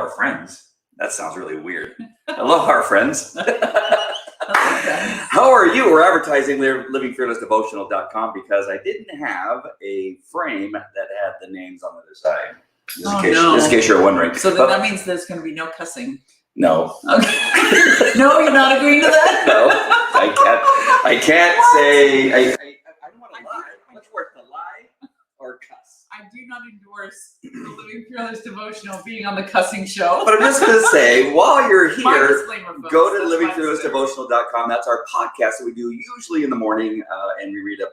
our friends. That sounds really weird. Hello, our friends. How are you? We're advertising livingfearlessdevotional.com because I didn't have a frame that had the names on the other side. Just in case you're wondering. So then that means there's going to be no cussing. No. Okay. No, you're not agreeing to that? No, I can't say. I don't want to lie. What's worse, to lie or cuss? I do not endorse the Living Fearless Devotional being on the cussing show. But I'm just going to say, while you're here, folks, go to livingfearlessdevotional.com. That's our podcast that we do usually in the morning, and we read a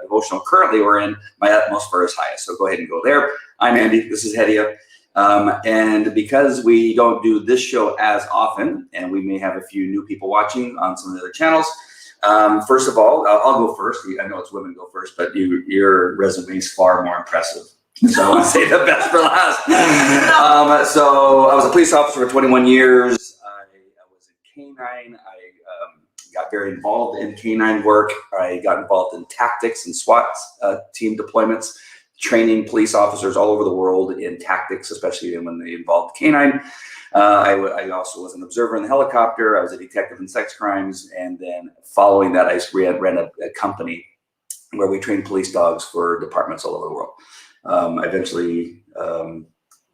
devotional. Currently, we're in My Utmost for His Highest. So go ahead and go there. I'm Andy. This is Hedia. And because we don't do this show as often, and we may have a few new people watching on some of the other channels, first of all, I'll go first. I know it's women go first, but your resume is far more impressive. So I want to say the best for last. So I was a police officer for 21 years. I was in K-9. I got very involved in K-9 work. I got involved in tactics and SWAT team deployments, training police officers all over the world in tactics, especially when they involved K-9. I also was an observer in the helicopter. I was a detective in sex crimes. And then following that, I ran a company where we trained police dogs for departments all over the world. I eventually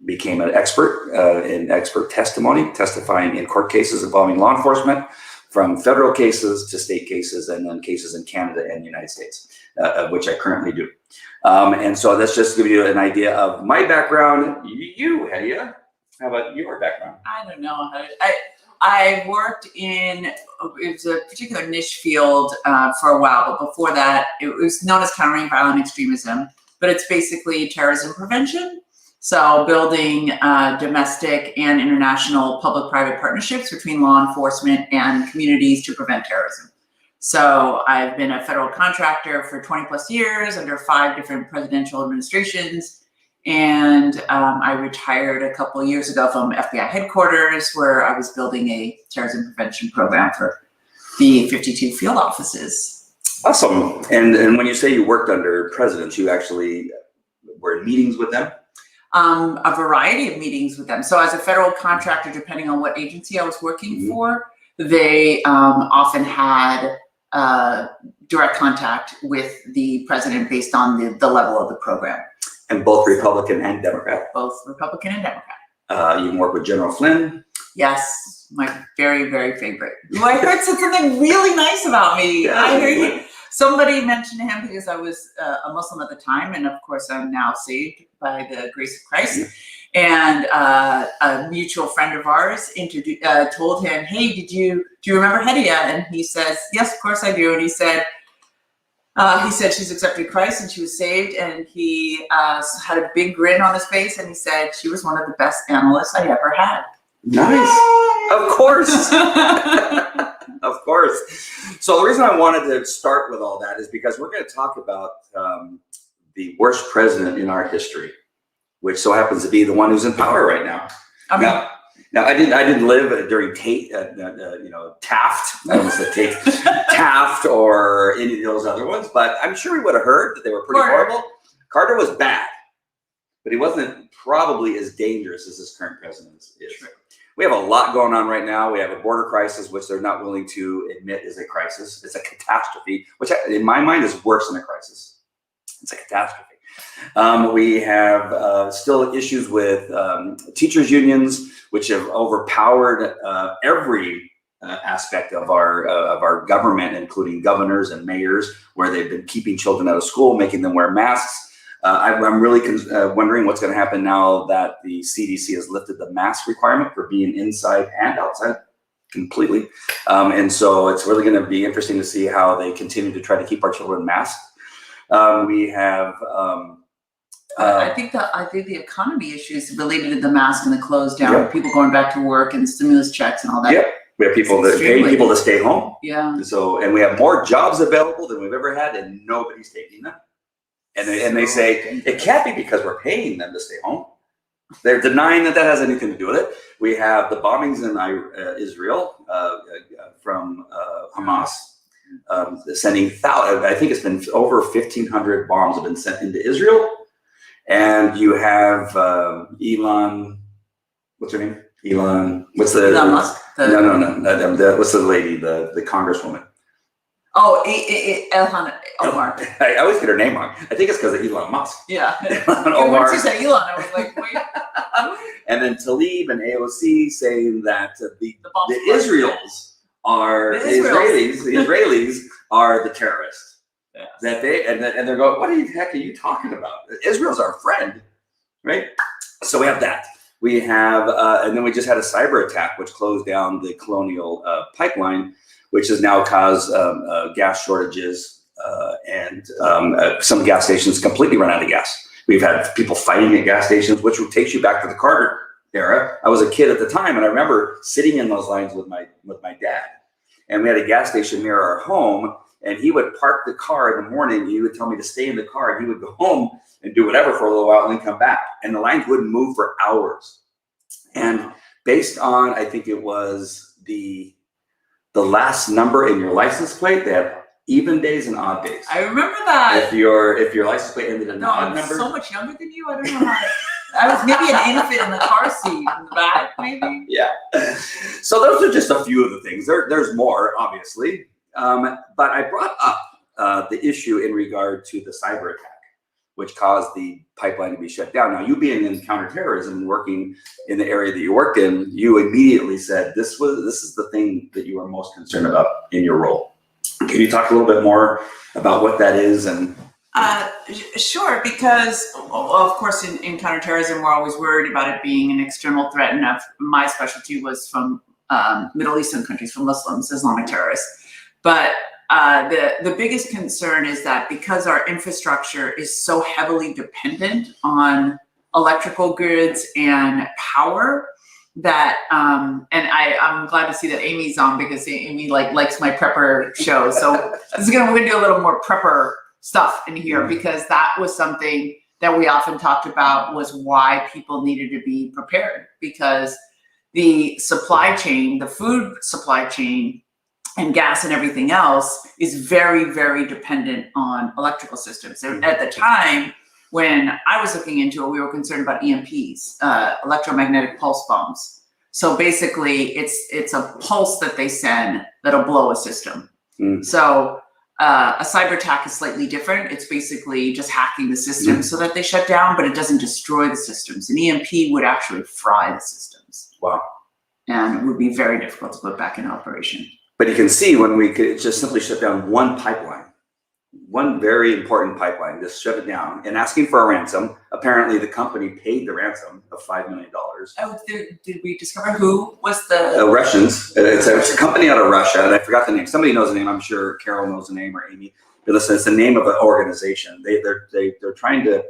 became an expert in expert testimony, testifying in court cases involving law enforcement, from federal cases to state cases, and then cases in Canada and the United States, which I currently do. And so let's just give you an idea of my background. You, Hedia, how about your background? I don't know. I worked in, it was a particular niche field for a while, but before that, it was known as countering violent extremism, but it's basically terrorism prevention. So building domestic and international public-private partnerships between law enforcement and communities to prevent terrorism. So I've been a federal contractor for 20 plus years under 5 different presidential administrations. And I retired a couple of years ago from FBI headquarters, where I was building a terrorism prevention program for the 52 field offices. Awesome. And when you say you worked under presidents, you actually were in meetings with them? A variety of meetings with them. So as a federal contractor, depending on what agency I was working for, they often had direct contact with the president based on the level of the program. And both Republican and Democrat? Both Republican and Democrat. You can work with General Flynn? Yes, my very, very favorite. Who I heard said something really nice about me. I heard somebody mentioned him because I was a Muslim at the time, and of course I'm now saved by the grace of Christ. And a mutual friend of ours told him, "Hey, do you remember Hedia?" And he says, "Yes, of course I do." And he said she's accepted Christ and she was saved. And he had a big grin on his face, and he said she was one of the best analysts I ever had. Nice. Yay! Of course. Of course. So the reason I wanted to start with all that is because we're going to talk about the worst president in our history, which so happens to be the one who's in power right now. Now I didn't live during Taft. I almost said Taft or any of those other ones, but I'm sure we would have heard that they were pretty horrible. Carter was bad, but he wasn't probably as dangerous as this current president is. True. We have a lot going on right now. We have a border crisis, which they're not willing to admit is a crisis. It's a catastrophe, which in my mind is worse than a crisis. It's a catastrophe. We have still issues with teachers' unions, which have overpowered every aspect of our government, including governors and mayors, where they've been keeping children out of school, making them wear masks. I'm really wondering what's going to happen now that the CDC has lifted the mask requirement for being inside and outside completely. And so it's really going to be interesting to see how they continue to try to keep our children masked. We have I think the economy issues related to the mask and the close down, people going back to work and stimulus checks and all that. Yep. We have people that pay people to stay home. Yeah. So, and we have more jobs available than we've ever had, and nobody's taking them. And they say it can't be because we're paying them to stay home. They're denying that has anything to do with it. We have the bombings in Israel from Hamas, sending I think it's been over 1,500 bombs have been sent into Israel. And you have Elon, what's her name? Elon. What's the Elon Musk. No. What's the lady? The congresswoman. Oh, Elon Omar. I always get her name wrong. I think it's because of Elon Musk. Yeah. Omar. Once you said Elon, I was like, wait. And then Tlaib and AOC saying that the Israelis are the Israelis are the terrorists. Yes. That they're going, what the heck are you talking about? Israel's our friend, right? So we have that. We have, and then we just had a cyber attack which closed down the Colonial pipeline, which has now caused gas shortages and some gas stations completely run out of gas. We've had people fighting at gas stations, which takes you back to the Carter era. I was a kid at the time, and I remember sitting in those lines with my dad. And we had a gas station near our home, and he would park the car in the morning. He would tell me to stay in the car, and he would go home and do whatever for a little while and then come back. And the lines wouldn't move for hours. And based on, I think it was the last number in your license plate, they have even days and odd days. I remember that. If your license plate ended in an odd number. I'm so much younger than you. I don't know how. I was maybe an infant in the car seat in the back, maybe. Yeah. So those are just a few of the things. There's more, obviously. But I brought up the issue in regard to the cyber attack, which caused the pipeline to be shut down. Now, you being in counterterrorism and working in the area that you worked in, you immediately said this is the thing that you are most concerned about in your role. Can you talk a little bit more about what that is? And sure, because of course in counterterrorism we're always worried about it being an external threat, and my specialty was from Middle Eastern countries, from Muslims, Islamic terrorists. But the biggest concern is that because our infrastructure is so heavily dependent on electrical grids and power, that and I'm glad to see that Amy's on, because Amy likes my prepper show. So we're gonna do a little more prepper stuff in here, because that was something that we often talked about, was why people needed to be prepared, because the supply chain, the food supply chain, and gas and everything else is very, very dependent on electrical systems. And at the time when I was looking into it, we were concerned about EMPs, electromagnetic pulse bombs. So basically it's a pulse that they send that'll blow a system. So a cyber attack is slightly different. It's basically just hacking the system so that they shut down, but it doesn't destroy the systems. An EMP would actually fry the systems. Wow. And it would be very difficult to put back in operation. But you can see when we could just simply shut down one pipeline, one very important pipeline, just shut it down, and asking for a ransom. Apparently the company paid the ransom of $5 million. Oh, did we discover who was the Russians? It's a company out of Russia, and I forgot the name. Somebody knows the name. I'm sure Carol knows the name, or Amy. But listen, it's the name of an organization. They're trying to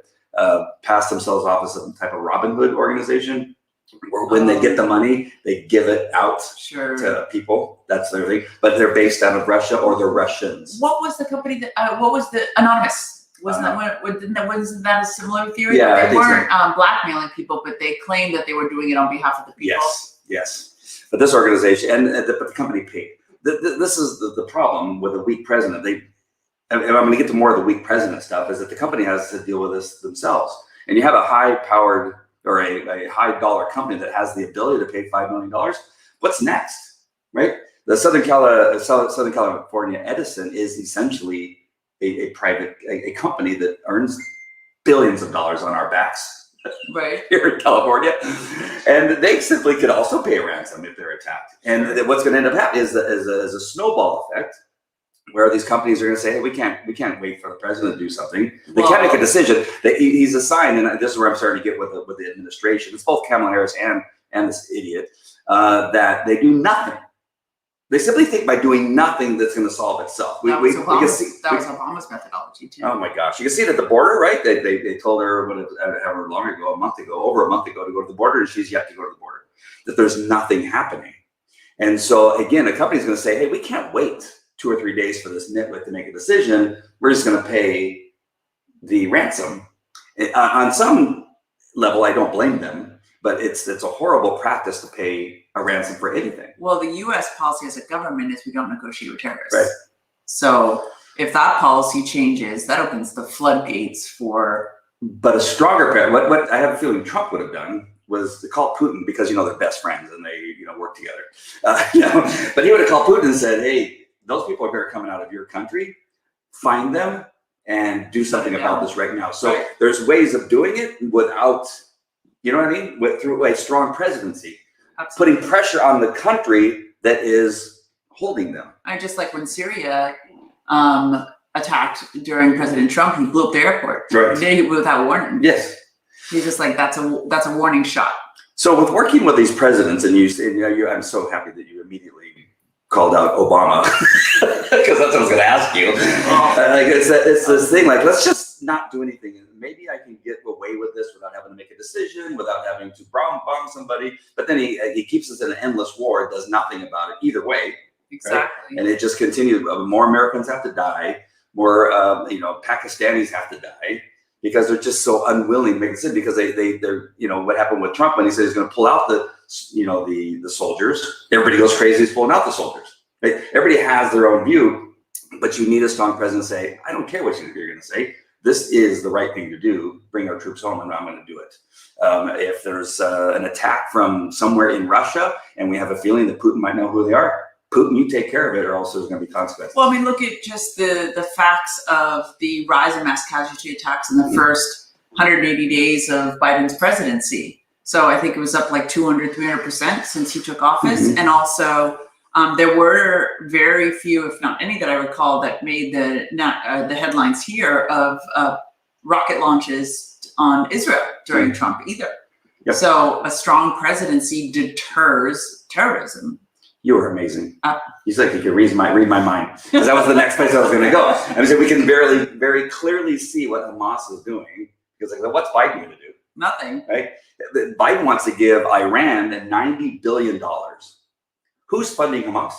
pass themselves off as some type of Robin Hood organization, where when they get the money, they give it out to people. That's their thing. But they're based out of Russia, or they're Russians. What was the company that? What was the Anonymous? Wasn't that a similar theory? Yeah, they weren't blackmailing people, but they claimed that they were doing it on behalf of the people. Yes. But this organization but the company paid. This is the problem with a weak president. I'm going to get to more of the weak president stuff. Is that the company has to deal with this themselves, and you have a high-powered or a high dollar company that has the ability to pay $5 million. What's next, right? The Southern California Edison is essentially a private company that earns billions of dollars on our backs, right here in California, and they simply could also pay a ransom if they're attacked. And what's going to end up happening is a snowball effect, where these companies are going to say, hey, we can't wait for the president to do something. They can't make a decision. He's assigned, and this is where I'm starting to get with the administration. It's both Kamala Harris and this idiot, that they do nothing. They simply think by doing nothing that's going to solve itself. That was Obama's methodology too. Oh my gosh, you can see it at the border, right? They told her over a month ago, to go to the border, and she's yet to go to the border. That there's nothing happening, and so again, a company's going to say, hey, we can't wait 2 or 3 days for this nitwit to make a decision. We're just going to pay the ransom. On some level, I don't blame them, but it's a horrible practice to pay a ransom for anything. Well, the U.S. policy as a government is we don't negotiate with terrorists. Right. So if that policy changes, that opens the floodgates for. But a stronger, what I have a feeling Trump would have done was to call Putin because, they're best friends and they, work together. But he would have called Putin and said, hey, those people are coming out of your country, find them and do something about this right now. So there's ways of doing it without, through a strong presidency. Absolutely. Putting pressure on the country that is holding them. I just like when Syria attacked during President Trump, he blew up the airport. Right. Without warning. Yes. He's just like, that's a warning shot. So with working with these presidents, and I'm so happy that you immediately called out Obama because that's what I was going to ask you. It's this thing like, let's just not do anything. Maybe I can get away with this without having to make a decision, without having to bomb somebody. But then he keeps us in an endless war, does nothing about it either way. Exactly. Right? And it just continues. More Americans have to die. More, Pakistanis have to die because they're just so unwilling to make a decision. Because they're what happened with Trump when he said he's going to pull out the soldiers. Everybody goes crazy. He's pulling out the soldiers. Right? Everybody has their own view, but you need a strong president to say, I don't care what you're going to say. This is the right thing to do. Bring our troops home, and I'm going to do it. If there's an attack from somewhere in Russia, and we have a feeling that Putin might know who they are, Putin, you take care of it, or else there's going to be consequences. Well, I mean, look at just the facts of the rise in mass casualty attacks in the first 180 days of Biden's presidency. So I think it was up like 200-300% since he took office. And also there were very few, if not any, that I recall that made the headlines here of rocket launches on Israel during Trump either. Yep. So a strong presidency deters terrorism. You were amazing. You said you could read my mind, because that was the next place I was going to go. I said we can very clearly see what Hamas is doing, because what's Biden going to do? Nothing. Right? Biden wants to give Iran $90 billion. Who's funding Hamas?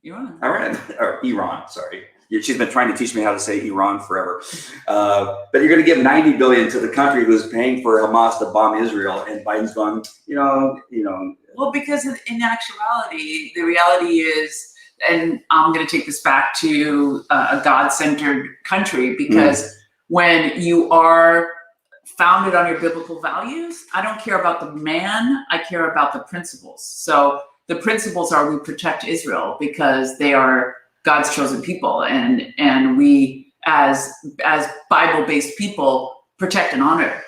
Iran, sorry. She's been trying to teach me how to say Iran forever. But you're going to give $90 billion to the country who's paying for Hamas to bomb Israel, and Biden's going, Well, because in actuality, the reality is, and I'm going to take this back to a God-centered country, because when you are founded on your biblical values, I don't care about the man, I care about the principles. So the principles are, we protect Israel because they are God's chosen people, and we as Bible-based people protect and honor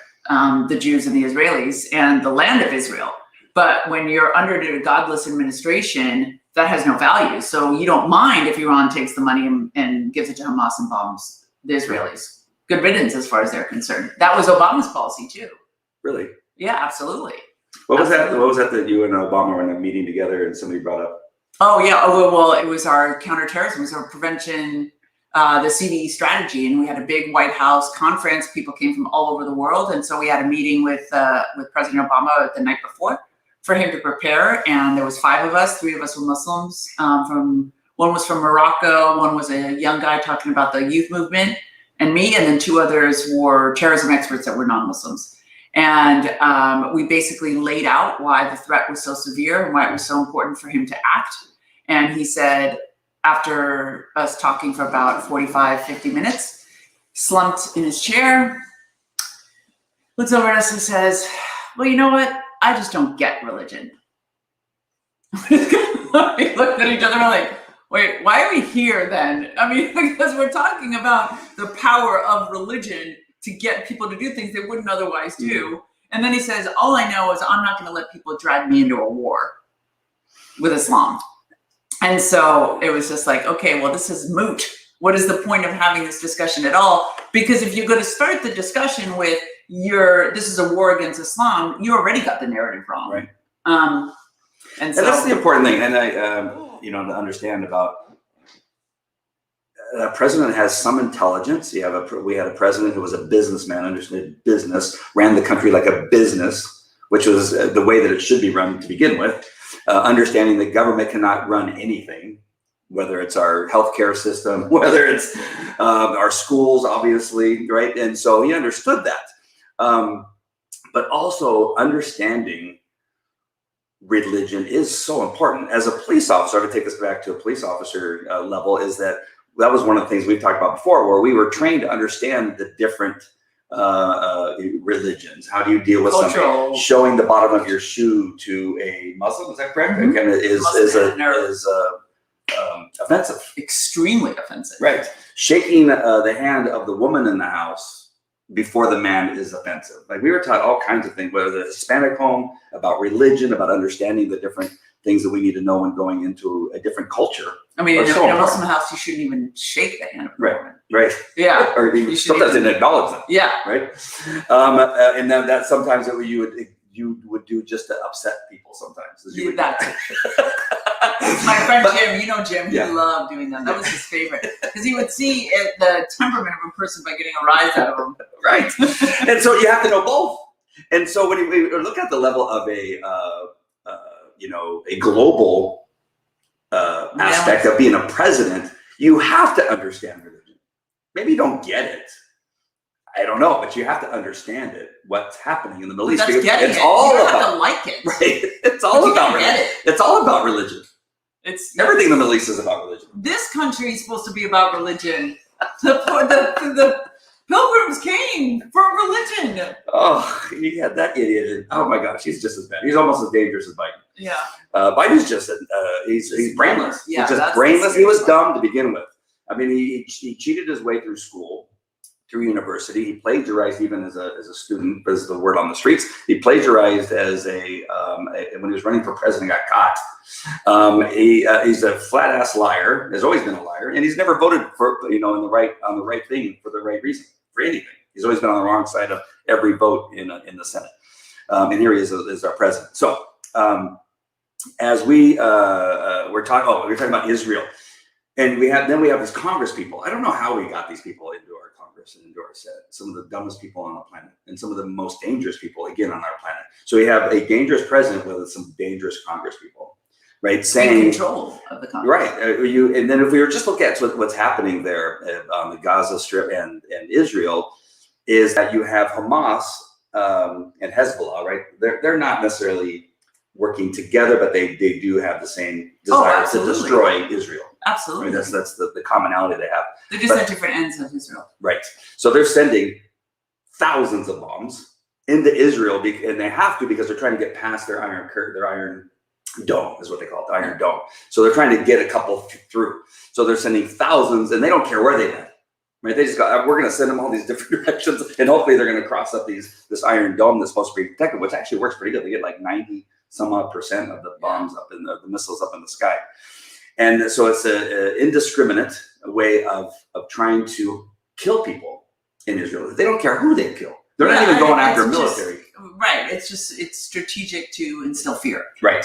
the Jews and the Israelis and the land of Israel. But when you're under a godless administration, that has no value. So you don't mind if Iran takes the money and gives it to Hamas and bombs the Israelis. Good riddance as far as they're concerned. That was Obama's policy too. Really? Yeah, absolutely. What was that that you and Obama were in a meeting together and somebody brought up? Oh yeah. Well, it was our counterterrorism, it was our prevention, the CVE strategy, and we had a big White House conference. People came from all over the world, and so we had a meeting with President Obama the night before for him to prepare. And there was 5 of us. 3 of us were Muslims. One was from Morocco. One was a young guy talking about the youth movement, and me. And then 2 others were terrorism experts that were non-Muslims. And we basically laid out why the threat was so severe and why it was so important for him to act. And he said, after us talking for about 45, 50 minutes, slumped in his chair, looks over at us and says, well, you know what? I just don't get religion. We looked at each other and we're like, wait, why are we here then? I mean, because we're talking about the power of religion to get people to do things they wouldn't otherwise do. And then he says, all I know is I'm not going to let people drag me into a war with Islam. And so it was just like, okay, well, this is moot. What is the point of having this discussion at all? Because if you're going to start the discussion with this is a war against Islam, you already got the narrative wrong. Right. And that's the important thing. And I, to understand about a president has some intelligence. We had a president who was a businessman, understood business, ran the country like a business, which was the way that it should be run to begin with. Understanding that government cannot run anything, whether it's our healthcare system, whether it's our schools, obviously, right? And so he understood that. But also understanding religion is so important. As a police officer, to take us back to a police officer level, is that was one of the things we've talked about before, where we were trained to understand the different religions? How do you deal with Cultural. somebody showing the bottom of your shoe to a Muslim? Is that correct? Mhm. Again, is offensive. Extremely offensive. Right. Shaking the hand of the woman in the house before the man is offensive. Like, we were taught all kinds of things, whether the Hispanic home, about religion, about understanding the different things that we need to know when going into a different culture. I mean, in So a Muslim house, you shouldn't even shake the hand of a woman. Right. Yeah. Or even, sometimes they didn't acknowledge them. Yeah. Right. And then that sometimes you would do just to upset people sometimes. As you would My friend Jim, you know Jim, he Yeah. loved doing that. That was his favorite. Because he would see the temperament of a person by getting a rise out of them. Right. And so you have to know both. And so when we look at the level of a global aspect of being a president, you have to understand religion. Maybe you don't get it. I don't know, but you have to understand it. What's happening in the Middle East? That's getting it's it. all You don't about have to like it. right. It's all about religion. It's all about religion. It's Everything in the Middle East is about religion. This country is supposed to be about religion. The pilgrims came for religion. Oh, you had that idiot. Oh my gosh, he's just as bad. He's almost as dangerous as Biden. Yeah. Biden's just he's brainless. Yeah, He's just that's brainless. the He was serious dumb to begin with. I mean, he cheated his way through school, through university. He plagiarized even as a student, is the word on the streets. He plagiarized as when he was running for president, got caught. He's a flat ass liar. Has always been a liar, and he's never voted for on the right thing for the right reason for anything. He's always been on the wrong side of every vote in the Senate. And here he is as our president. So as we're talking about Israel. And we have these Congress people. I don't know how we got these people into our Congress and into our Senate. Some of the dumbest people on the planet, and some of the most dangerous people again on our planet. So we have a dangerous president with some dangerous Congress people, right? Saying in control of the Congress. Right. And then if we were just look at what's happening there on the Gaza Strip and Israel, is that you have Hamas and Hezbollah, right? They're not necessarily working together, but they do have the same desire to destroy Israel. Absolutely. I mean, that's the commonality they have. They're just at different ends of Israel. Right. So they're sending thousands of bombs into Israel, and they have to because they're trying to get past their iron dome, is what they call it, the Iron Dome. So they're trying to get a couple through. So they're sending thousands, and they don't care where they land. Right? They just we're going to send them all these different directions, and hopefully they're going to cross up this Iron Dome that's supposed to be protected, which actually works pretty good. They get like 90-some-odd% of the bombs up in the missiles up in the sky. And so it's an indiscriminate way of trying to kill people in Israel. They don't care who they kill. They're not even going after military. Right. It's strategic to instill fear. Right.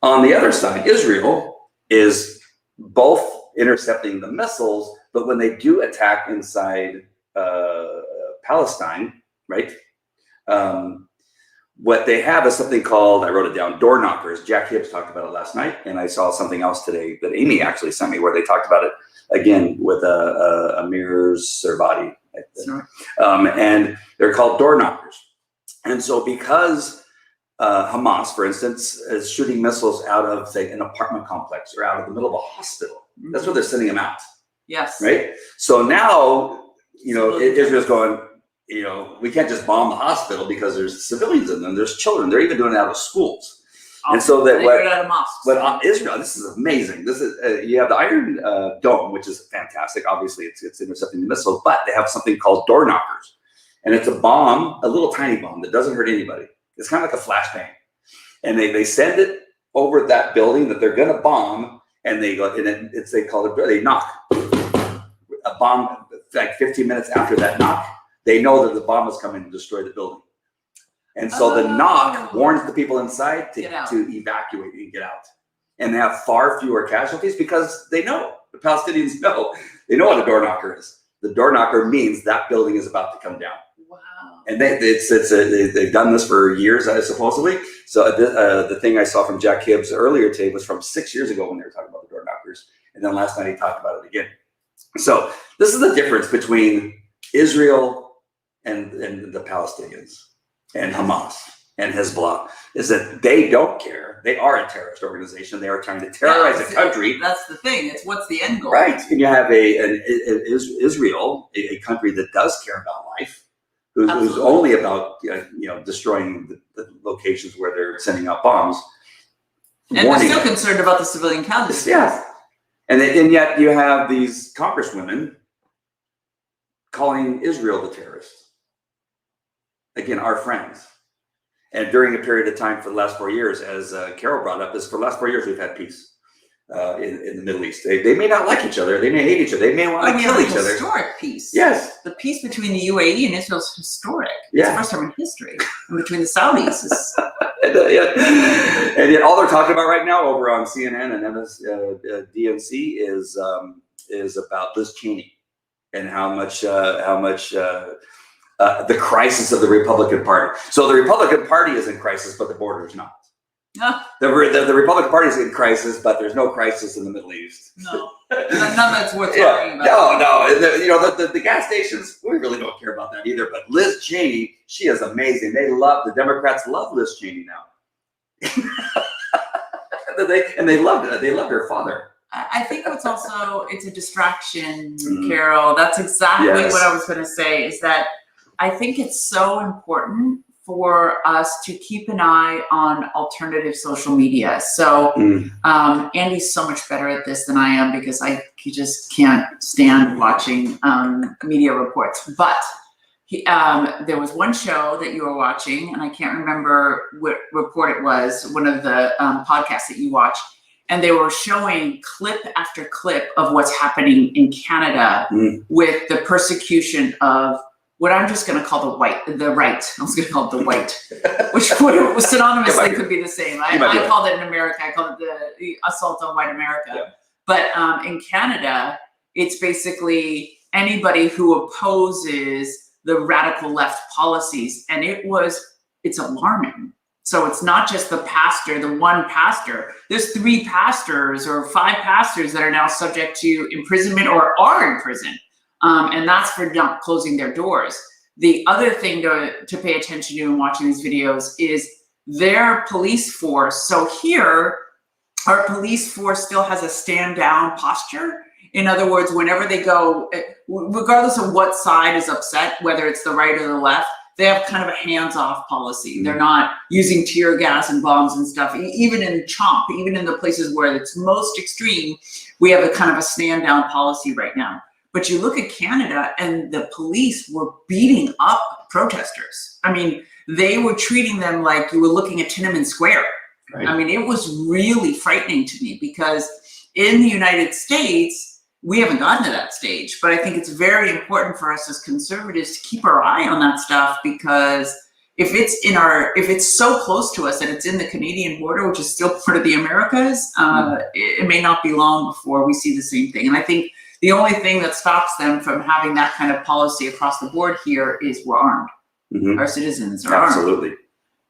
On the other side, Israel is both intercepting the missiles, but when they do attack inside Palestine, right? What they have is something called, I wrote it down, door knockers. Jack Hibbs talked about it last night, and I saw something else today that Amy actually sent me where they talked about it again with Amir Servati. And they're called door knockers. And so because Hamas, for instance, is shooting missiles out of, say, an apartment complex or out of the middle of a hospital, that's where they're sending them out. Yes. Right? So now, Israel's going, we can't just bomb the hospital because there's civilians in them. There's children. They're even doing it out of schools. And so that what Israel, this is amazing. This is you have the Iron Dome, which is fantastic. Obviously, it's intercepting the missiles, but they have something called door knockers, and it's a bomb, a little tiny bomb that doesn't hurt anybody. It's kind of like a flashbang, and they send it over that building that they're going to bomb, and they go, and they knock a bomb like 15 minutes after that knock. They know that the bomb is coming to destroy the building. And so the knock warns the people inside to evacuate and get out. And they have far fewer casualties because they know, the Palestinians know, they know what a door knocker is. The door knocker means that building is about to come down. Wow. And they've done this for years, supposedly. So the thing I saw from Jack Hibbs earlier today was from 6 years ago when they were talking about the door knockers. And then last night he talked about it again. So this is the difference between Israel and the Palestinians and Hamas and Hezbollah, is that they don't care. They are a terrorist organization. They are trying to terrorize a country. That's the thing. It's what's the end goal. Right. And you have Israel, a country that does care about life, who's only about destroying the locations where they're sending out bombs. And they're still concerned about the civilian casualties. Yeah. And yet you have these congresswomen calling Israel the terrorist. Again, our friends. And during a period of time for the last 4 years, as Carol brought up, is for the last 4 years we've had peace in the Middle East. They may not like each other. They may hate each other. They may want to kill each other. Historic peace. Yes. The peace between the UAE and Israel is historic. Yeah. It's the first time in history. And between the Saudis is... And yet all they're talking about right now over on CNN and DNC is about Liz Cheney and how much the crisis of the Republican Party. So the Republican Party is in crisis, but the border is not. The Republican Party is in crisis, but there's no crisis in the Middle East. No, none that's worth talking about. No. The gas stations, we really don't care about that either. But Liz Cheney, she is amazing. The Democrats love Liz Cheney now. They loved it. They loved her father. I think it's a distraction, Carol. That's exactly what I was going to say, is that I think it's so important for us to keep an eye on alternative social media. So Andy's so much better at this than I am, because he just can't stand watching media reports. But there was one show that you were watching, and I can't remember what report it was, one of the podcasts that you watched, and they were showing clip after clip of what's happening in Canada with the persecution of what I'm just going to call the right. I was going to call it the white, which synonymously could be the same. I called it in America. I called it the assault on white America. Yeah. But in Canada, it's basically anybody who opposes the radical left policies, and it's alarming. So it's not just the one pastor. There's 3 pastors or 5 pastors that are now subject to imprisonment or are in prison. And that's for not closing their doors. The other thing to pay attention to in watching these videos is their police force. So here, our police force still has a stand down posture. In other words, whenever they go, regardless of what side is upset, whether it's the right or the left, they have kind of a hands-off policy. They're not using tear gas and bombs and stuff. Even in Chomp, even in the places where it's most extreme, we have a kind of a stand-down policy right now. But you look at Canada, and the police were beating up protesters. I mean, they were treating them like you were looking at Tiananmen Square. Right. I mean, it was really frightening to me, because in the United States, we haven't gotten to that stage. But I think it's very important for us as conservatives to keep our eye on that stuff, because if it's so close to us and it's in the Canadian border, which is still part of the Americas, it may not be long before we see the same thing. And I think the only thing that stops them from having that kind of policy across the board here is we're armed. Our citizens are armed. Absolutely.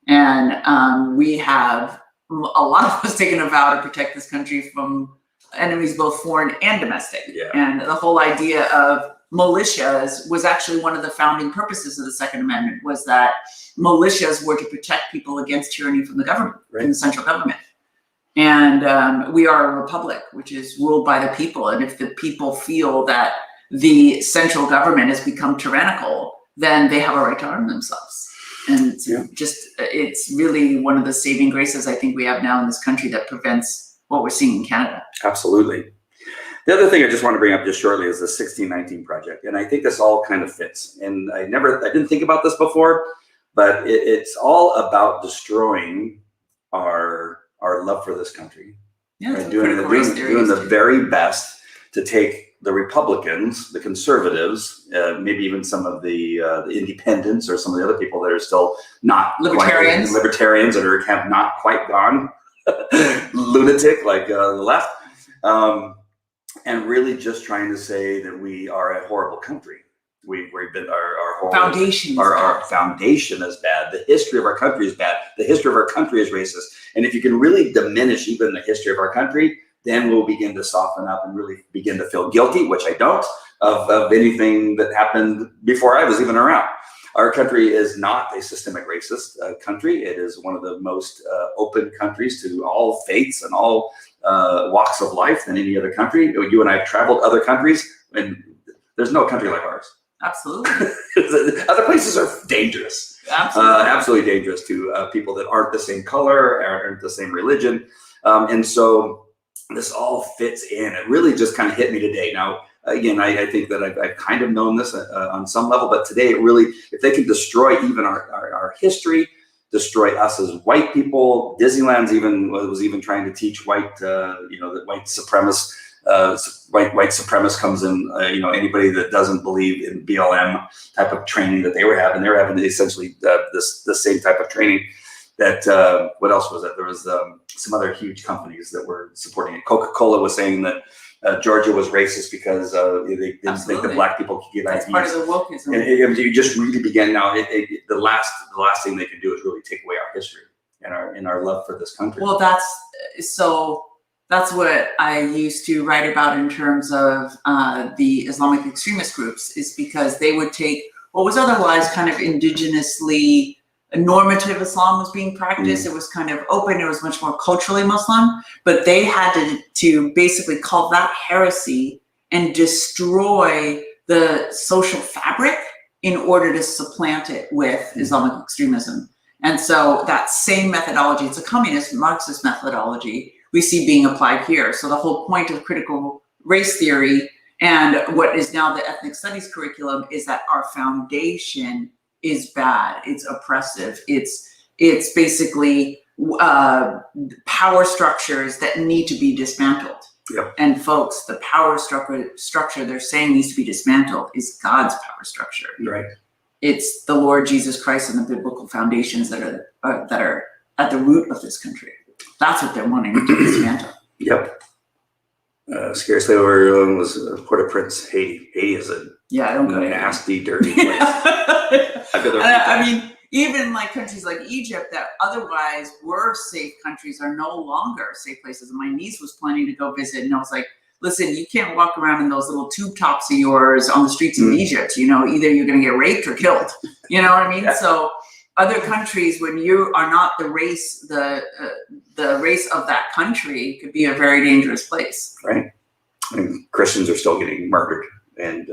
And we have, a lot of us taken a vow to protect this country from enemies, both foreign and domestic. Yeah. And the whole idea of militias was actually one of the founding purposes of the Second Amendment, was that militias were to protect people against tyranny from the government, from the central government. And we are a republic, which is ruled by the people. And if the people feel that the central government has become tyrannical, then they have a right to arm themselves. And it's really one of the saving graces I think we have now in this country that prevents what we're seeing in Canada. Absolutely. The other thing I just want to bring up just shortly is the 1619 Project. And I think this all kind of fits. And I didn't think about this before, but it's all about destroying our love for this country. Yeah, right? Doing the very best to take the Republicans, the conservatives, maybe even some of the independents or some of the other people that are still not libertarians that have not quite gone lunatic like the left, and really just trying to say that we are a horrible country. We've been our foundation. Our foundation is bad. The history of our country is bad. The history of our country is racist. And if you can really diminish even the history of our country, then we'll begin to soften up and really begin to feel guilty, which I don't, of anything that happened before I was even around. Our country is not a systemic racist country. It is one of the most open countries to all faiths and all walks of life than any other country. You and I have traveled other countries, and there's no country like ours. Absolutely. Other places are dangerous. Absolutely. Absolutely dangerous to people that aren't the same color, aren't the same religion. And so this all fits in. It really just kind of hit me today. Now, again, I think that I've kind of known this on some level, but today it really, if they can destroy even our history, destroy us as white people. Disneyland's was even trying to teach white, that white supremacists. White supremacist comes in, anybody that doesn't believe in BLM type of training that they were having essentially the same type of training that, what else was it? There was some other huge companies that were supporting it. Coca-Cola was saying that Georgia was racist because they didn't think that black people could get IDs. That's part of the wokeism. And you just really begin now. The last thing they can do is really take away our history and our love for this country. Well, that's what I used to write about in terms of the Islamic extremist groups, is because they would take what was otherwise kind of indigenously normative Islam was being practiced. It was kind of open. It was much more culturally Muslim, but they had to basically call that heresy and destroy the social fabric in order to supplant it with Islamic extremism. And so that same methodology, it's a communist Marxist methodology, we see being applied here. So the whole point of critical race theory and what is now the ethnic studies curriculum is that our foundation is bad. It's oppressive. It's basically power structures that need to be dismantled. Yep. And folks, the power structure they're saying needs to be dismantled is God's power structure. Right. It's the Lord Jesus Christ and the biblical foundations that are at the root of this country. That's what they're wanting to dismantle. Yep. Scarcely over was Port-au-Prince, Haiti. Haiti is a nasty, dirty place. I mean, even like countries like Egypt that otherwise were safe countries are no longer safe places. And my niece was planning to go visit, and I was like, listen, you can't walk around in those little tube tops of yours on the streets of Egypt. Either you're going to get raped or killed. You know what I mean? Yeah. So other countries, when you are not the race, the race of that country, could be a very dangerous place. Right. And Christians are still getting murdered and,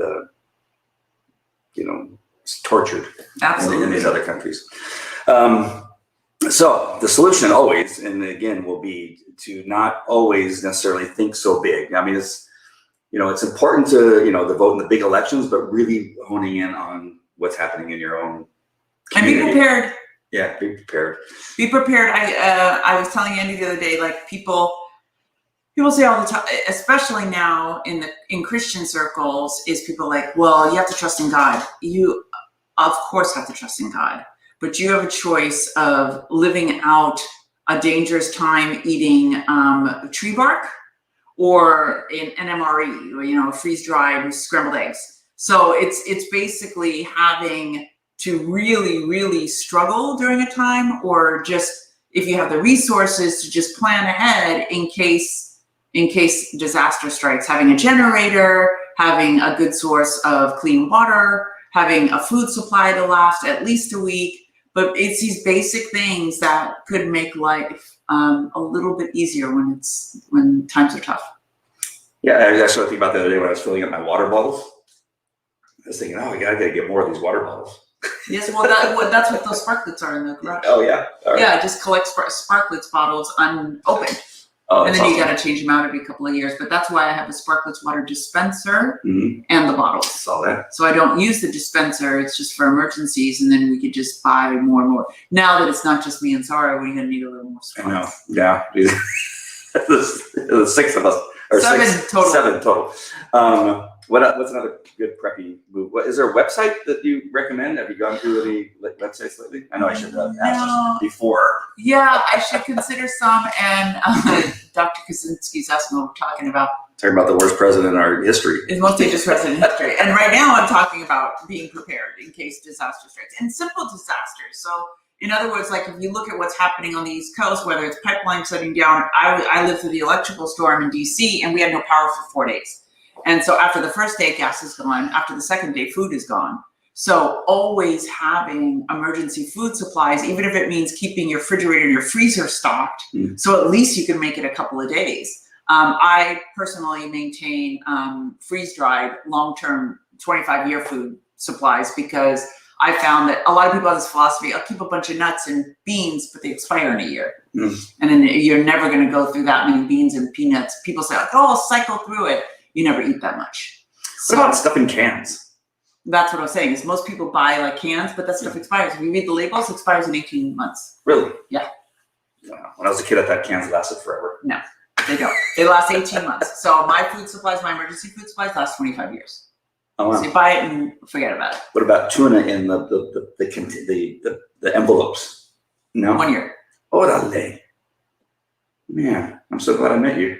tortured. Absolutely. In these other countries. So the solution always, and again, will be to not always necessarily think so big. I mean, it's important to, to vote in the big elections, but really honing in on what's happening in your own community. And be prepared. Yeah, be prepared. Be prepared. I was telling Andy the other day, like people say all the time, especially now in Christian circles, is people like, well, you have to trust in God. You, of course, have to trust in God, but you have a choice of living out a dangerous time eating tree bark or in NMRE, or freeze-dried scrambled eggs. So it's basically having to really, really struggle during a time, or just if you have the resources to just plan ahead in case disaster strikes, having a generator, having a good source of clean water, having a food supply to last at least a week. But it's these basic things that could make life a little bit easier when times are tough. Yeah, I was actually thinking about the other day when I was filling up my water bottles. I was thinking, I gotta get more of these water bottles. Yes, well, that's what those sparklets are in the garage. Oh yeah. All right. Yeah, just collect sparklets bottles unopened. Oh, and then you got to change them out every couple of years. But that's why I have a Sparklets water dispenser and the bottles. Saw that. So I don't use the dispenser. It's just for emergencies. And then we could just buy more and more. Now that it's not just me and Sarah, we're going to need a little more Sparklets. I know. Yeah. The six of us. Or seven total. What's another good preppy move? Is there a website that you recommend? Have you gone through any websites lately? I know I should have asked this before. Yeah, I should consider some. And Dr. Kaczynski's asking what we're talking about. Talking about the worst president in our history. It's most dangerous president in history. And right now I'm talking about being prepared in case disaster strikes. And simple disasters. So in other words, like if you look at what's happening on the East Coast, whether it's pipelines shutting down, I lived through the electrical storm in DC and we had no power for 4 days. And so after the first day, gas is gone. After the second day, food is gone. So always having emergency food supplies, even if it means keeping your refrigerator and your freezer stocked, so at least you can make it a couple of days. I personally maintain freeze-dried, long-term, 25-year food supplies, because I found that a lot of people have this philosophy, I'll keep a bunch of nuts and beans, but they expire in a year. And then you're never going to go through that many beans and peanuts. People say, like, oh, I'll cycle through it. You never eat that much. What about stuff in cans? That's what I'm saying, is most people buy like cans, but that stuff expires. If you read the labels, it expires in 18 months. Really? Yeah. Wow. When I was a kid, I thought cans lasted forever. No, they don't. They last 18 months. So my food supplies, my emergency food supplies last 25 years. Oh, wow. So you buy it and forget about it. What about tuna in the envelopes? No? 1 year. Orale. Man, I'm so glad I met you.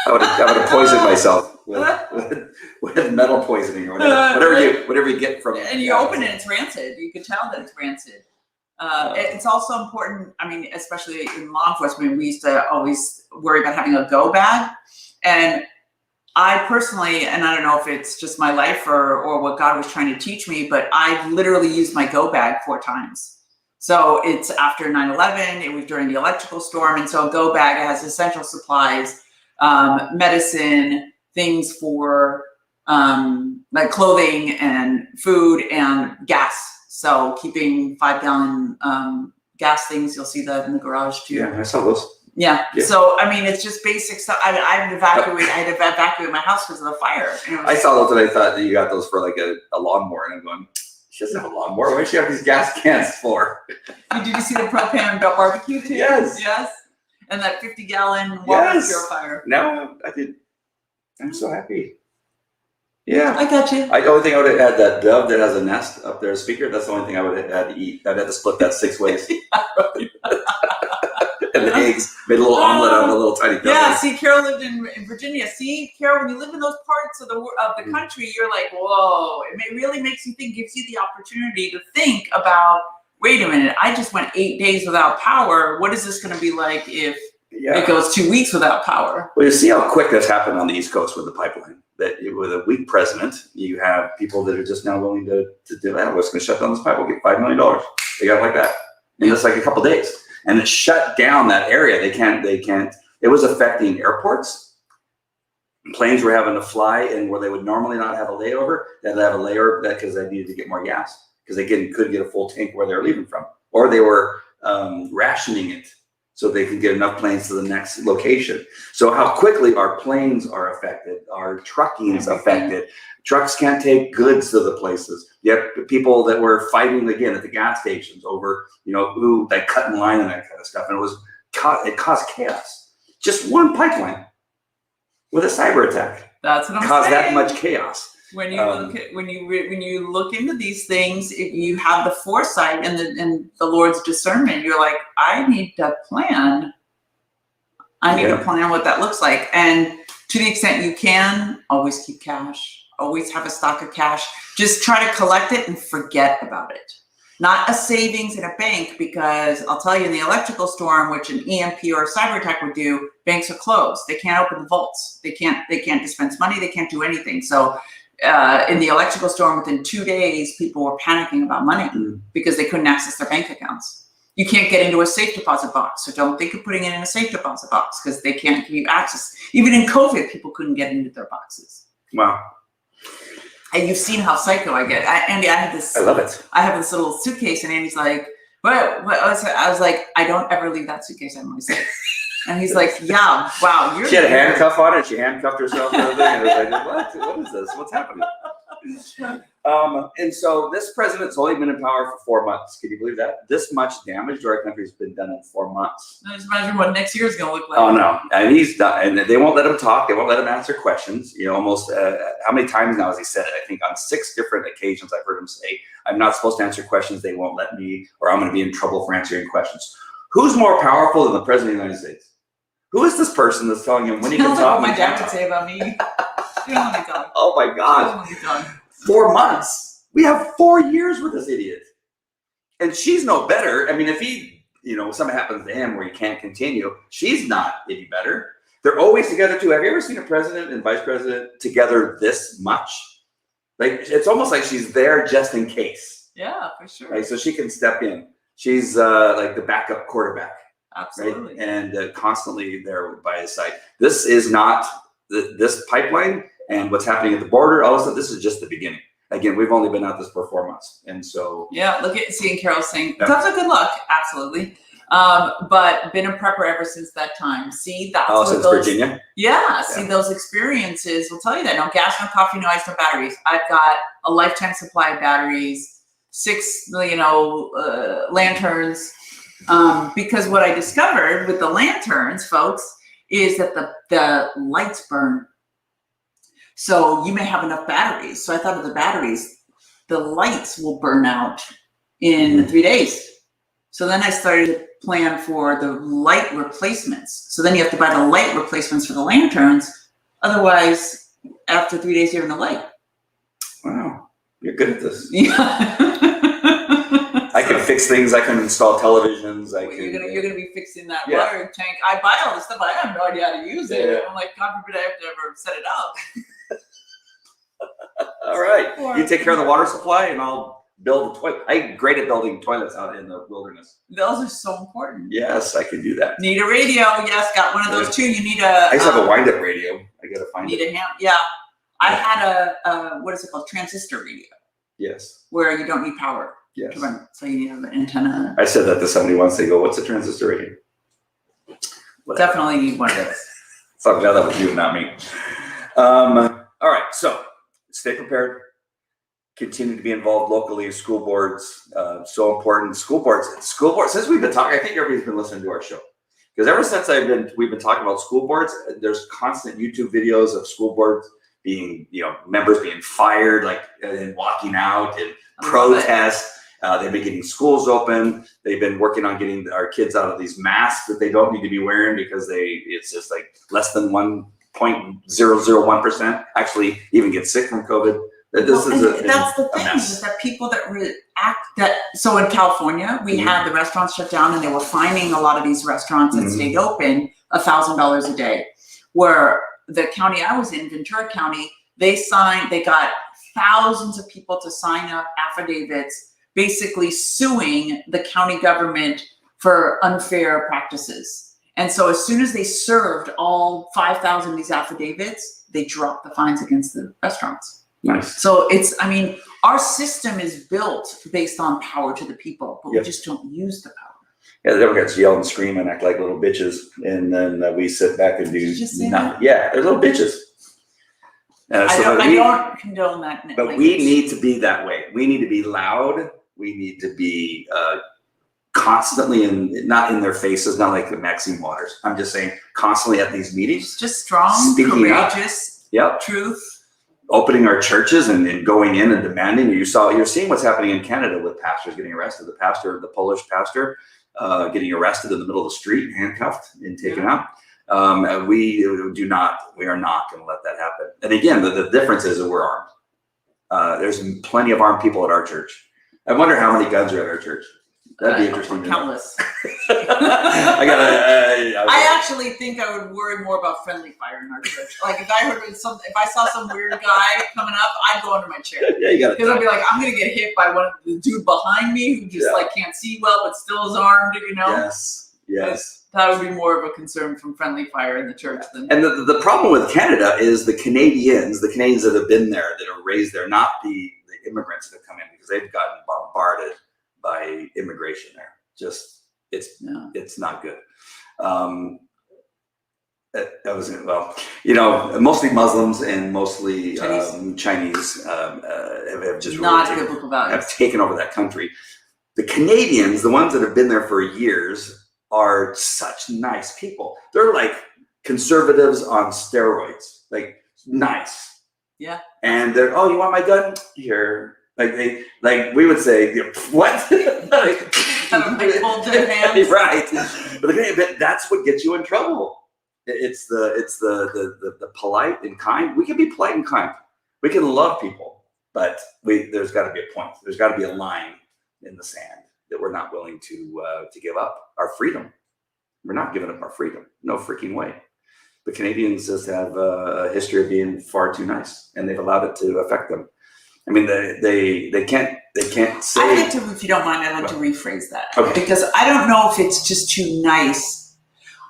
I would have poisoned myself with metal poisoning or whatever you get from it. And you open it, it's rancid. You can tell that it's rancid. It's also important, I mean, especially in law enforcement, we used to always worry about having a go bag. And I personally, and I don't know if it's just my life or what God was trying to teach me, but I literally used my go bag 4 times. So it's after 9/11, it was during the electrical storm. And so a go bag has essential supplies, medicine, things for like clothing and food and gas. So keeping 5-gallon gas things, you'll see that in the garage too. Yeah, I saw those. Yeah. So I mean, it's just basic stuff. I had to evacuate my house because of the fire. I saw those and I thought that you got those for like a lawnmower, and I'm going, she doesn't have a lawnmower. What does she have these gas cans for? Did you see the propane barbecue too? Yes. Yes. And that 50-gallon water purifier. No, I did. I'm so happy. Yeah. I got you. The only thing I would have had, that dove that has a nest up there, a speaker, that's the only thing I would have had to eat. I'd have to split that 6 ways. And the eggs, made a little omelet on a little tiny dove. Yeah, see, Carol lived in Virginia. See, Carol, when you live in those parts of the country, you're like, whoa. It really makes you think, gives you the opportunity to think about, wait a minute, I just went 8 days without power. What is this going to be like if it goes 2 weeks without power? Well, you see how quick this happened on the East Coast with the pipeline. That with a weak president, you have people that are just now willing to do that. We're just going to shut down this pipe. We'll get $5 million. They got it like that in just like a couple of days, and it shut down that area. They can't. It was affecting airports. Planes were having to fly, and where they would normally not have a layover, they had to have a layover because they needed to get more gas because they couldn't get a full tank where they were leaving from, or they were rationing it so they could get enough planes to the next location. So how quickly our planes are affected, our trucking is affected. Trucks can't take goods to the places. You have people that were fighting again at the gas stations over, who they cut in line and that kind of stuff. And it caused chaos. Just one pipeline with a cyber attack. That's what I'm caused saying. That much chaos. When you when you look into these things, you have the foresight and the Lord's discernment. You're like, I need to plan. I need to plan what that looks like, and to the extent you can, always keep cash. Always have a stock of cash. Just try to collect it and forget about it. Not a savings in a bank, because I'll tell you, in the electrical storm, which an EMP or a cyber attack would do, banks are closed. They can't open the vaults. They can't dispense money. They can't do anything. So. In the electrical storm, within 2 days, people were panicking about money because they couldn't access their bank accounts. You can't get into a safe deposit box, so don't think of putting it in a safe deposit box because they can't give you access. Even in COVID, people couldn't get into their boxes. Wow. And you've seen how psycho I get. Andy, I have this. I love it. I have this little suitcase, and Andy's like, "What?" I was like, "I don't ever leave that suitcase in my safe." And he's like, yeah, wow. She had a handcuff on it. She handcuffed herself and everything. And I was like, what is this? What's happening? And so this president's only been in power for 4 months. Can you believe that? This much damage to our country has been done in 4 months. I just imagine what next year is going to look like. Oh, no. And he's done. And they won't let him talk. They won't let him answer questions. Almost how many times now has he said it? I think on 6 different occasions I've heard him say, I'm not supposed to answer questions. They won't let me, or I'm going to be in trouble for answering questions. Who's more powerful than the president of the United States? Who is this person that's telling him when he can talk? What my dad would say about me. You don't want to talk. Oh my God. 4 months. We have 4 years with this idiot. And she's no better. I mean, if he, something happens to him where he can't continue, she's not any better. They're always together too. Have you ever seen a president and vice president together this much? Like, it's almost like she's there just in case. Yeah, for sure. Right? So she can step in. She's like the backup quarterback. Absolutely. Right? And constantly there by his side. This is not this pipeline and what's happening at the border. All of a sudden, this is just the beginning. again, we've only been at this for 4 months. And so. Yeah, look at seeing Carol saying, Yeah. "That's a good luck." Absolutely. But been a prepper ever since that time. See, that's what Since those, Virginia? Yeah, see, those experiences will tell you that. No gas, no coffee, no ice, no batteries. I've got a lifetime supply of batteries, 6, lanterns. Because what I discovered with the lanterns, folks, is that the lights burn. So you may have enough batteries. So I thought of the batteries, the lights will burn out in 3 days. So then I started to plan for the light replacements. So then you have to buy the light replacements for the lanterns. Otherwise, after 3 days, you're in the light. Wow, you're good at this. Yeah. I can fix things. I can install televisions. You're gonna be fixing that Yeah. water tank. I buy all this stuff, but I have no idea how to use it. Yeah. I'm like, God forbid I have to ever set it up. All right, you take care of the water supply, and I'll build a toilet. I'm great at building toilets out in the wilderness. Those are so important. Yes, I can do that. Need a radio? Yes, got one of those too. You need a. I used to have a wind-up radio. I gotta find Need it. a ham. Yeah, I had a what is it called? Transistor radio, Yes. where you don't need power Yes. to run. So you need an antenna. I said that to somebody once. They go, "What's a transistor radio?" Whatever. Definitely need one of those. So I'm glad that was you, not me. All right, so stay prepared. Continue to be involved locally. School boards, so important. School boards. Since we've been talking, I think everybody's been listening to our show, because ever since we've been talking about school boards. There's constant YouTube videos of school boards being, members being fired, and walking out and protests. They've been getting schools open. They've been working on getting our kids out of these masks that they don't need to be wearing because it's just like less than 1.001% actually even get sick from COVID. That's the thing, is that people that react that. So in California, we had the restaurants shut down, and they were fining a lot of these restaurants that stayed open $1,000 a day. Where the county I was in, Ventura County, they got thousands of people to sign up affidavits, basically suing the county government for unfair practices. And so as soon as they served all 5,000 of these affidavits, they dropped the fines against the restaurants. Nice. So our system is built based on power to the people, but we just don't use the power. Yeah, the Democrats yell and scream and act like little bitches, and then we sit back and do nothing. Yeah, they're little bitches. I don't condone that. But we need to be that way. We need to be loud. We need to be constantly not in their faces, not like the Maxine Waters. I'm just saying constantly at these meetings. Just strong, courageous, truth. Opening our churches and going in and demanding. You're seeing what's happening in Canada with pastors getting arrested. The Polish pastor getting arrested in the middle of the street, handcuffed and taken out. We are not going to let that happen. And again, the difference is that we're armed. There's plenty of armed people at our church. I wonder how many guns are at our church. That'd be interesting. Countless. I actually think I would worry more about friendly fire in our church. Like if I saw some weird guy coming up, I'd go under my chair. Yeah, you got it. Because I'd be like, I'm gonna get hit by the dude behind me who just can't see well but still is armed. Yes. That would be more of a concern from friendly fire in the church than. And the problem with Canada is the Canadians that have been there, that are raised there, not the immigrants that have come in, because they've gotten bombarded by immigration there. It's not good. Mostly Muslims and mostly Chinese have just not biblical values. Have taken over that country. The Canadians, the ones that have been there for years, are such nice people. They're like conservatives on steroids, like nice. Yeah. And they're, oh, you want my gun? Here. We would say, what? Hold their hands. Right. But that's what gets you in trouble. It's the polite and kind. We can be polite and kind. We can love people, but there's got to be a point. There's got to be a line in the sand that we're not willing to give up our freedom. We're not giving up our freedom. No freaking way. The Canadians just have a history of being far too nice, and they've allowed it to affect them. I mean, they can't say. I'd like to, if you don't mind, I'd like to rephrase that, because I don't know if it's just too nice.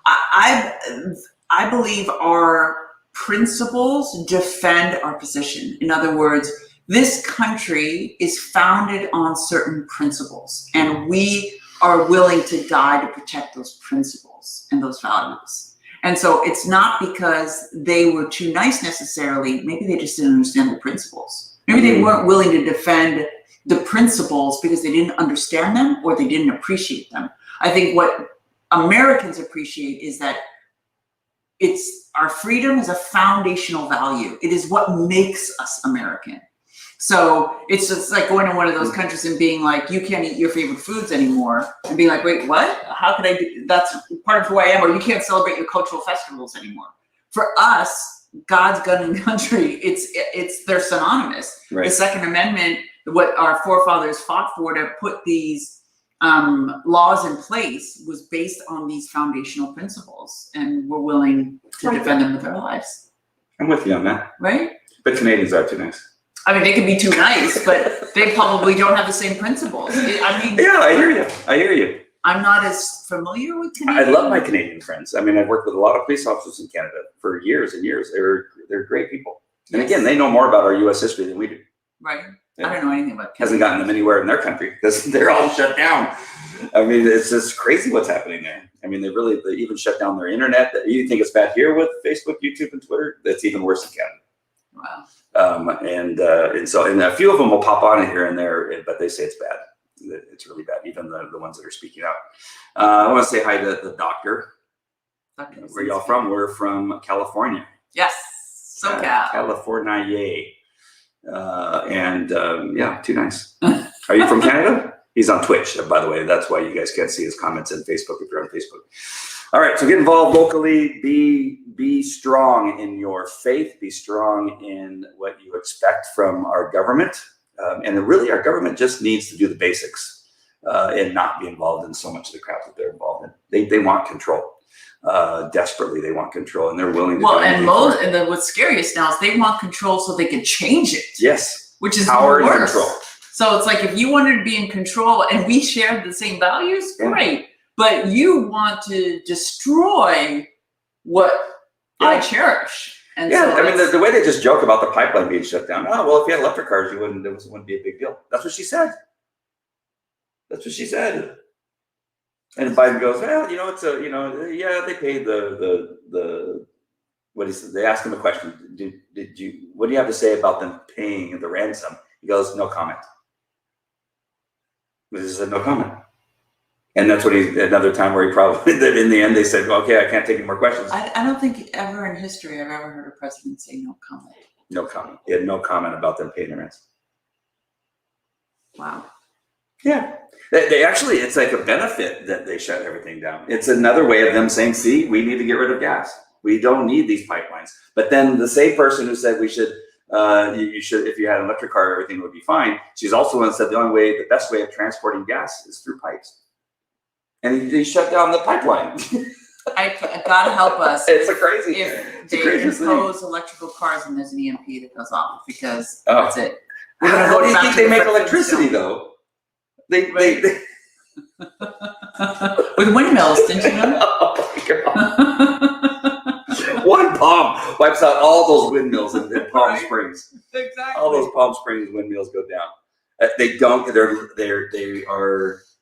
I believe our principles defend our position. In other words, This country is founded on certain principles, and we are willing to die to protect those principles and those values. And so it's not because they were too nice necessarily. Maybe they just didn't understand the principles. Maybe they weren't willing to defend the principles because they didn't understand them or they didn't appreciate them. I think what Americans appreciate is that it's our freedom is a foundational value. It is what makes us American. So it's just like going to one of those countries and being like, you can't eat your favorite foods anymore, and being like, wait, what? How could I do? That's part of who I am. Or you can't celebrate your cultural festivals anymore. For us, God's gun and country, they're synonymous. Right. The Second Amendment, what our forefathers fought for to put these laws in place, was based on these foundational principles, and we're willing to defend them with our lives. I'm with you on that. Right? But Canadians are too nice. I mean, they can be too nice, but they probably don't have the same principles. I mean, Yeah, I hear you. I'm not as familiar with I Canadian. love my Canadian friends. I mean, I've worked with a lot of police officers in Canada for years and years. They're great people. And again, they know more about our U.S. history than we do. Right. Yeah. I don't know anything about Canada. Hasn't gotten them anywhere in their country because they're all shut down. I mean, it's just crazy what's happening there. I mean, they even shut down their internet. You think it's bad here with Facebook, YouTube, and Twitter? That's even worse in Canada. Wow. And a few of them will pop on here and there, but they say it's bad. It's really bad. Even the ones that are speaking out. I want to say hi to the doctor. Where y'all from? We're from California. Yes. SoCal. California, yay. Yeah, too nice. Are you from Canada? He's on Twitch, by the way. That's why you guys can't see his comments in Facebook if you're on Facebook. All right, so get involved locally. Be strong in your faith. Be strong in what you expect from our government. And really, our government just needs to do the basics and not be involved in so much of the crap that they're involved in. They want control. Desperately, they want control, and they're willing to. What's scariest now is they want control so they can change it. Yes, which is power and worse. control. So it's like if you wanted to be in control and we shared the same values, great. But you want to destroy what I cherish. And I mean, the way they just joke about the pipeline being shut down. Oh, well, if you had electric cars, it wouldn't be a big deal. That's what she said. And Biden goes, well, they paid the what he said. They asked him a question. What do you have to say about them paying the ransom? He goes, no comment. He said, no comment. And that's what another time where he probably, in the end, they said, okay, I can't take any more questions. I don't think ever in history I've ever heard a president say no comment. No comment. He had no comment about them paying the ransom. Wow. Yeah. They actually, it's like a benefit that they shut everything down. It's another way of them saying, see, we need to get rid of gas. We don't need these pipelines. But then the same person who said we should, you should, if you had an electric car, everything would be fine. She's also one that said the best way of transporting gas is through pipes. And he shut down the pipeline. God help us. It's a crazy. If they impose electrical cars and there's an EMP that goes off, because that's it. How do you think they make electricity though? They with windmills, didn't you know? Oh my God. One bomb wipes out all those windmills in Palm Springs. Exactly. All those Palm Springs windmills go down. They don't.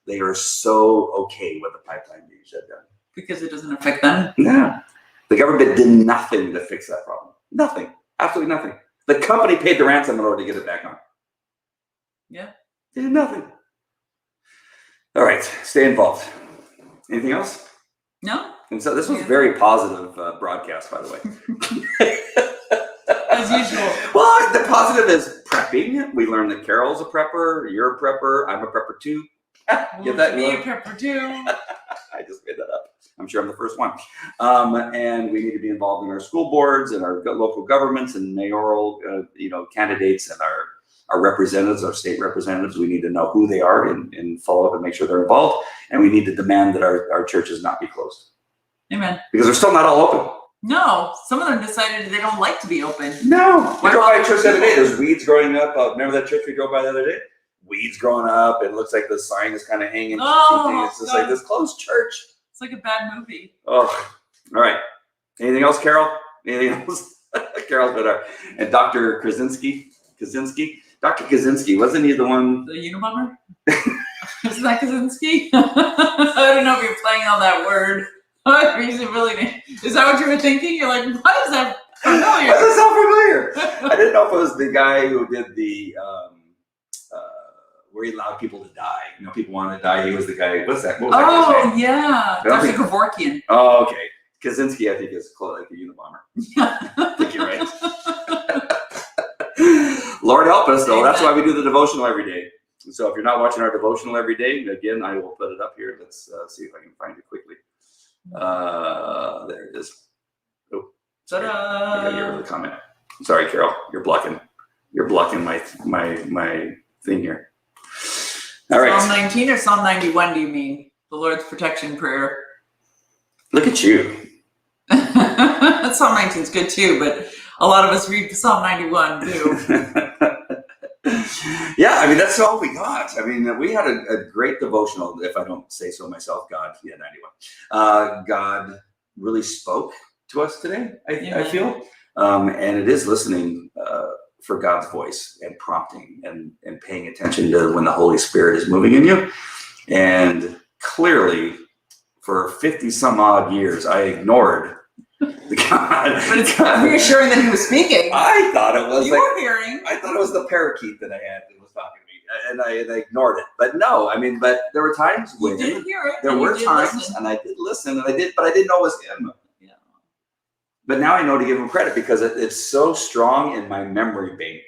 They are so okay with the pipeline being shut down because it doesn't affect them. Yeah, the government did nothing to fix that problem. Nothing. Absolutely nothing. The company paid the ransom in order to get it back on. Yeah. They did nothing. All right, stay involved. Anything else? No. And so this was a very positive broadcast, by the way. As usual. Well, the positive is prepping. We learned that Carol's a prepper, you're a prepper, I'm a prepper too. Get that? Me a prepper too. I just made that up. I'm sure I'm the first one. And we need to be involved in our school boards and our local governments and mayoral, candidates and our representatives, our state representatives. We need to know who they are and follow up and make sure they're involved. And we need to demand that our churches not be closed. Amen. Because they're still not all open. No, some of them decided they don't like to be open. No. We drove by a church the other day. There's weeds growing up. Remember that church we drove by the other day? Weeds growing up. It looks like the sign is kind of hanging. Oh, it's just like this closed church. It's like a bad movie. Oh, all right. Anything else, Carol? Anything else? Carol's been and Dr. Krasinski. Dr. Kaczynski, wasn't he the one? The Unabomber? Isn't that Kaczynski? I don't know if you're playing on that word. Is that what you were thinking? You're like, what is that familiar? Why does that sound familiar? I didn't know if it was the guy who did the where he allowed people to die. You know, people wanted to die. He was the guy. What's that? What was that guy's name? Yeah, Dr. Kevorkian. Oh, okay. Kaczynski, I think, is close, like a Unabomber. I think you're right. Lord help us, though. That's why we do the devotional every day. So if you're not watching our devotional every day, again, I will put it up here. Let's see if I can find it quickly. There it is. Oh, ta-da! I gotta get rid of the comment. Sorry, Carol. You're blocking my thing here. All right. Psalm 19 or Psalm 91, do you mean? The Lord's protection prayer. Look at you. Psalm 19 is good too, but a lot of us read Psalm 91 too. Yeah, I mean, that's all we got. I mean, we had a great devotional, if I don't say so myself. 91. God really spoke to us today, I feel. And it is listening for God's voice and prompting and paying attention to when the Holy Spirit is moving in you. And clearly, for 50 some odd years, I ignored God. But it's reassuring that he was speaking. I thought it was you were hearing. I thought it was the parakeet that I had that was talking to me, and I ignored it. But no, I mean, but there were times when you did hear it. There were times, listen. and I did listen, but I didn't know it was him. Yeah. But now I know to give him credit because it's so strong in my memory bank,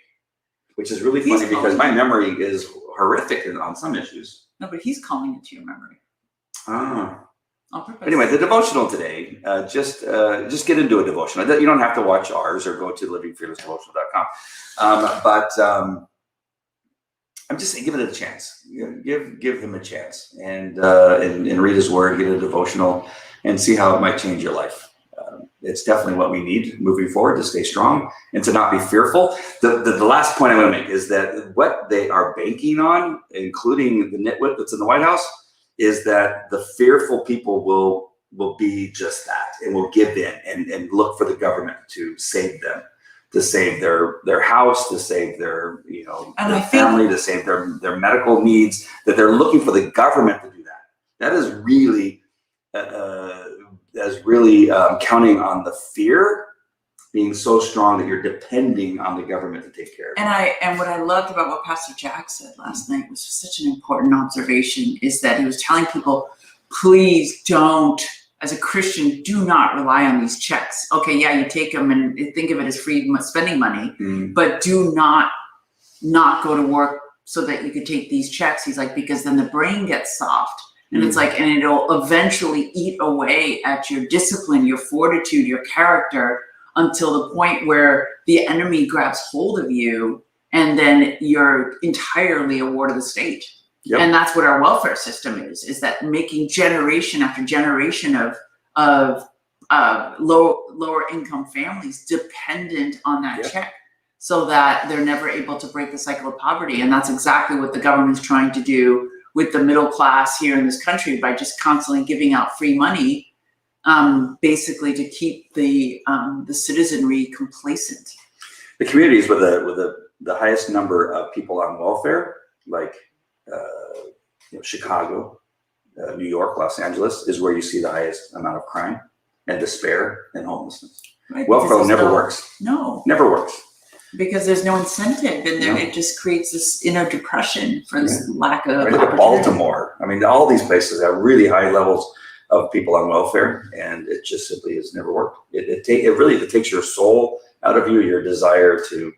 which is really funny because my memory is horrific on some issues. No, but he's calling it to your memory. Ah. On purpose. Anyway, the devotional today, just get into a devotional. You don't have to watch ours or go to livingfearlessdevotional.com. But I'm just saying, give it a chance. Give him a chance and read his word, get a devotional, and see how it might change your life. It's definitely what we need moving forward to stay strong and to not be fearful. The last point I want to make is that what they are banking on, including the nitwit that's in the White House, is that the fearful people will be just that and will give in and look for the government to save them, to save their house, to save their family, to save their medical needs. That they're looking for the government to do that. That is really counting on the fear being so strong that you're depending on the government to take care of it. And what I loved about what Pastor Jack said last night was such an important observation, is that he was telling people, please don't, as a Christian, do not rely on these checks. Okay, yeah, you take them and think of it as free spending money, but do not go to work so that you could take these checks. He's like, because then the brain gets soft. And it's like, and it'll eventually eat away at your discipline, your fortitude, your character, until the point where the enemy grabs hold of you and then you're entirely a ward of the state. Yep. And that's what our welfare system is that making generation after generation of lower income families dependent on that check, so that they're never able to break the cycle of poverty. And that's exactly what the government's trying to do with the middle class here in this country by just constantly giving out free money, basically to keep the citizenry complacent. The communities with the highest number of people on welfare, like Chicago, New York, Los Angeles, is where you see the highest amount of crime and despair and homelessness. Right, welfare never works. No, never works. Because there's no incentive, and then it just creates this inner depression for this lack of. Look at Baltimore. I mean, all these places have really high levels of people on welfare, and it just simply has never worked. It takes your soul out of you, your desire to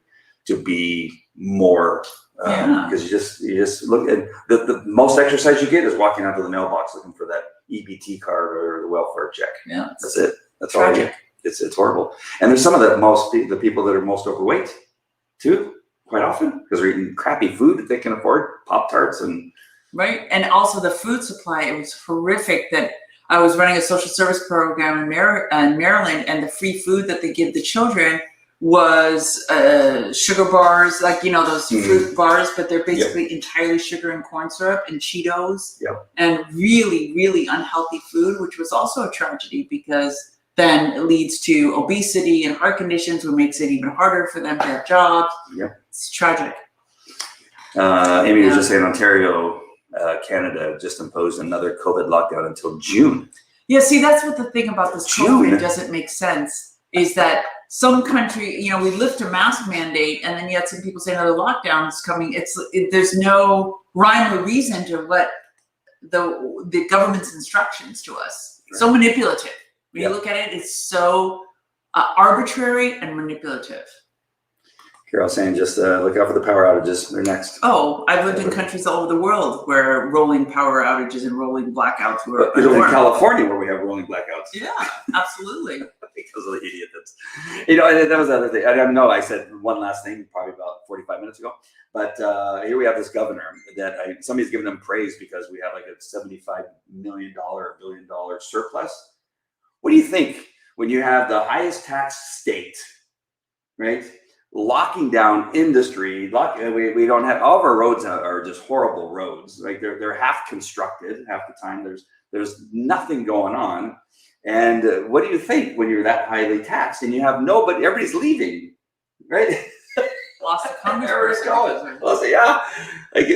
be more. Because you just look at the most exercise you get is walking out to the mailbox looking for that EBT card or the welfare check. Yeah, that's it. That's tragic. All you get. It's horrible. And there's some of the people that are most overweight too, quite often, because they're eating crappy food that they can afford, Pop-Tarts and. Right, and also the food supply. It was horrific that I was running a social service program in Maryland, and the free food that they give the children was sugar bars, like, those fruit bars, but they're basically entirely sugar and corn syrup and Cheetos, and really, really unhealthy food, which was also a tragedy because then it leads to obesity and heart conditions, which makes it even harder for them to have jobs. It's tragic. Amy was just saying Ontario, Canada just imposed another COVID lockdown until June. Yeah, see, that's what the thing about this COVID doesn't make sense, is that some country, we lift a mask mandate, and then yet some people say another lockdown is coming. There's no rhyme or reason to what the government's instructions to us. Right. So manipulative. When you look at it, it's so arbitrary and manipulative. Carol saying just look out for the power outages. They're next. Oh, I've lived in countries all over the world where rolling power outages and rolling blackouts were. You live in California where we have rolling blackouts. Yeah, absolutely. Because of the idiot that's, that was the other thing. I don't know. I said one last thing probably about 45 minutes ago. But here we have this governor that somebody's giving them praise because we have like a $75 million, $1 billion surplus. What do you think when you have the highest tax state, right? Locking down industry, we don't have, all of our roads are just horrible roads. Like they're half constructed half the time. There's nothing going on. And what do you think when you're that highly taxed and you have nobody, everybody's leaving, right? Lost the Congress. Yeah. Like,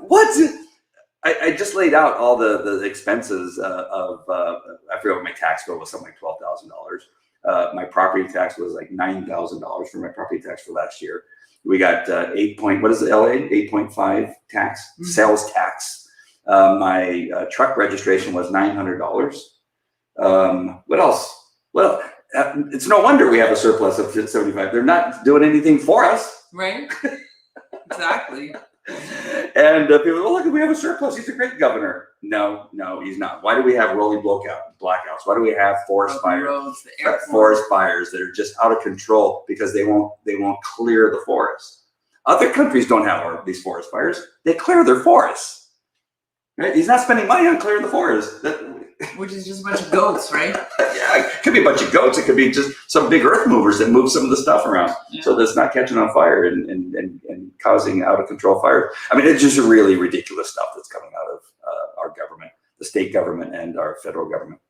what? I just laid out all the expenses of, I forget what my tax bill was, something like $12,000. My property tax was like $9,000 for my property tax for last year. We got 8.5 tax, sales tax. My truck registration was $900. What else? Well, it's no wonder we have a surplus of 75. They're not doing anything for us. Right. Exactly. And people go, oh, look, we have a surplus. He's a great governor. No, he's not. Why do we have rolling blackouts? Why do we have forest fires? Forest fires that are just out of control because they won't clear the forest. Other countries don't have these forest fires. They clear their forests. Right? He's not spending money on clearing the forest. Which is just a bunch of goats, right? Yeah, it could be a bunch of goats. It could be just some big earth movers that move some of the stuff around so that it's not catching on fire and causing out of control fires. I mean, it's just really ridiculous stuff that's coming out of our government, the state government and our federal government.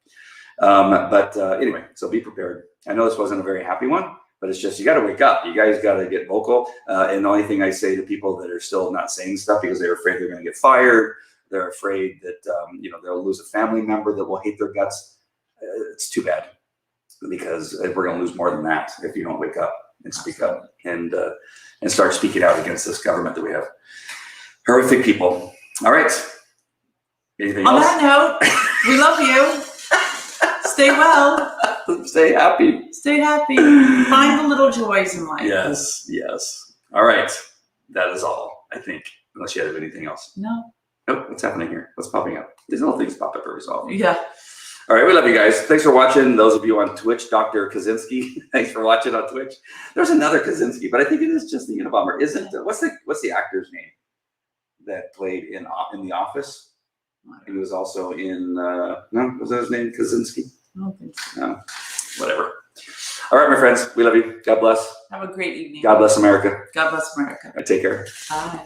But anyway, so be prepared. I know this wasn't a very happy one, but it's just, you got to wake up. You guys got to get vocal. And the only thing I say to people that are still not saying stuff because they're afraid they're going to get fired, they're afraid that they'll lose a family member that will hate their guts. It's too bad because we're going to lose more than that if you don't wake up and speak up and start speaking out against this government that we have. Horrific people. All right. Anything else? On that note, we love you. Stay well. Stay happy. Stay happy. Find the little joys in life. Yes. All right. That is all, I think, unless you have anything else. No. Oh, what's happening here? What's popping up? These little things pop up every so often. Yeah. All right, we love you guys. Thanks for watching. Those of you on Twitch, Dr. Kaczynski, thanks for watching on Twitch. There's another Kaczynski, but I think it is just the Unabomber. Isn't what's the actor's name that played in The Office? He was also in was that his name? Kaczynski? I don't think so. No, whatever. All right, my friends, we love you. God bless. Have a great evening. God bless America. God bless America. Take care. Bye.